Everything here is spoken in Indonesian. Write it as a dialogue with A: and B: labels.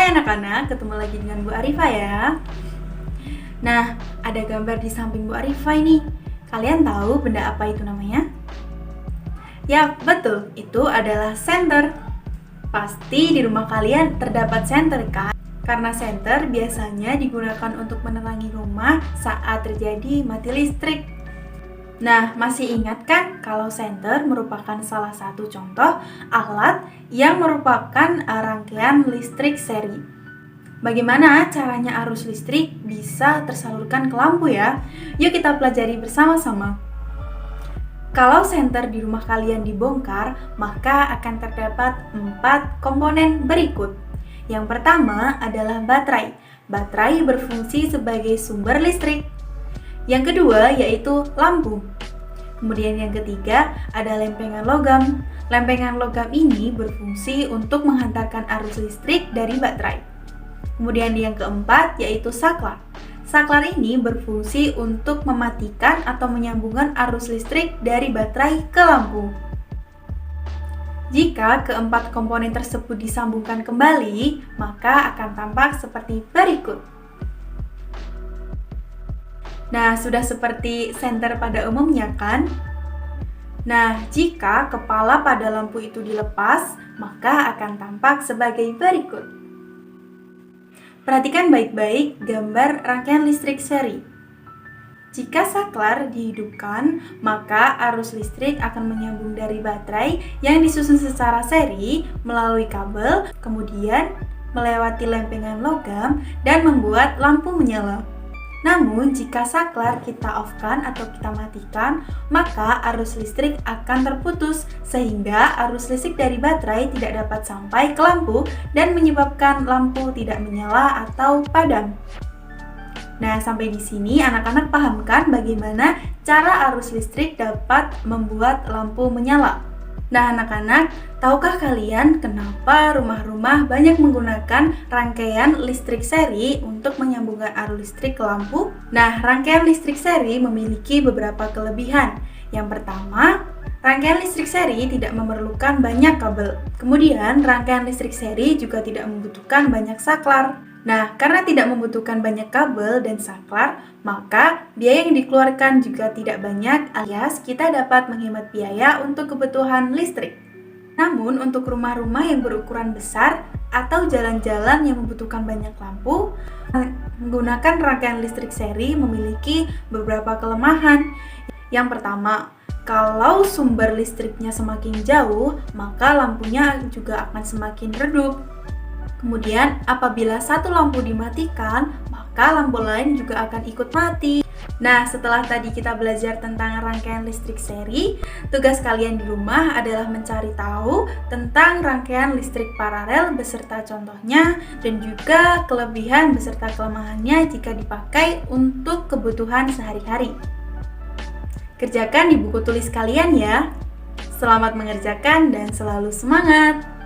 A: Hai anak-anak, ketemu lagi dengan Bu Arifa ya. Nah, ada gambar di samping Bu Arifa ini. Kalian tahu benda apa itu namanya? Ya, betul, itu adalah senter. Pasti di rumah kalian terdapat senter kan? Karena senter biasanya digunakan untuk menerangi rumah saat terjadi mati listrik. Nah, masih ingat kan kalau senter merupakan salah satu contoh alat yang merupakan rangkaian listrik seri. Bagaimana caranya arus listrik bisa tersalurkan ke lampu ya? Yuk kita pelajari bersama-sama. Kalau senter di rumah kalian dibongkar, maka akan terdapat 4 komponen berikut. Yang pertama adalah baterai. Baterai berfungsi sebagai sumber listrik. Yang kedua yaitu lampu. Kemudian yang ketiga ada lempengan logam. Lempengan logam ini berfungsi untuk menghantarkan arus listrik dari baterai. Kemudian yang keempat yaitu saklar. Saklar ini berfungsi untuk mematikan atau menyambungkan arus listrik dari baterai ke lampu. Jika keempat komponen tersebut disambungkan kembali, maka akan tampak seperti berikut. Nah, sudah seperti senter pada umumnya kan? Nah, jika kepala pada lampu itu dilepas, maka akan tampak sebagai berikut. Perhatikan baik-baik gambar rangkaian listrik seri. Jika saklar dihidupkan, maka arus listrik akan menyambung dari baterai yang disusun secara seri melalui kabel, kemudian melewati lempengan logam dan membuat lampu menyala. Namun, jika saklar kita off-kan atau kita matikan, maka arus listrik akan terputus sehingga arus listrik dari baterai tidak dapat sampai ke lampu dan menyebabkan lampu tidak menyala atau padam. Nah, sampai di sini anak-anak paham kan bagaimana cara arus listrik dapat membuat lampu menyala? Nah, anak-anak, tahukah kalian kenapa rumah-rumah banyak menggunakan rangkaian listrik seri untuk menyambungkan arus listrik ke lampu? Nah, rangkaian listrik seri memiliki beberapa kelebihan. Yang pertama, rangkaian listrik seri tidak memerlukan banyak kabel. Kemudian, rangkaian listrik seri juga tidak membutuhkan banyak saklar. Nah, karena tidak membutuhkan banyak kabel dan saklar, maka biaya yang dikeluarkan juga tidak banyak, alias kita dapat menghemat biaya untuk kebutuhan listrik. Namun, untuk rumah-rumah yang berukuran besar atau jalan-jalan yang membutuhkan banyak lampu, menggunakan rangkaian listrik seri memiliki beberapa kelemahan. Yang pertama, kalau sumber listriknya semakin jauh, maka lampunya juga akan semakin redup. Kemudian, apabila satu lampu dimatikan, maka lampu lain juga akan ikut mati. Nah, setelah tadi kita belajar tentang rangkaian listrik seri, tugas kalian di rumah adalah mencari tahu tentang rangkaian listrik paralel beserta contohnya dan juga kelebihan beserta kelemahannya jika dipakai untuk kebutuhan sehari-hari. Kerjakan di buku tulis kalian ya. Selamat mengerjakan dan selalu semangat!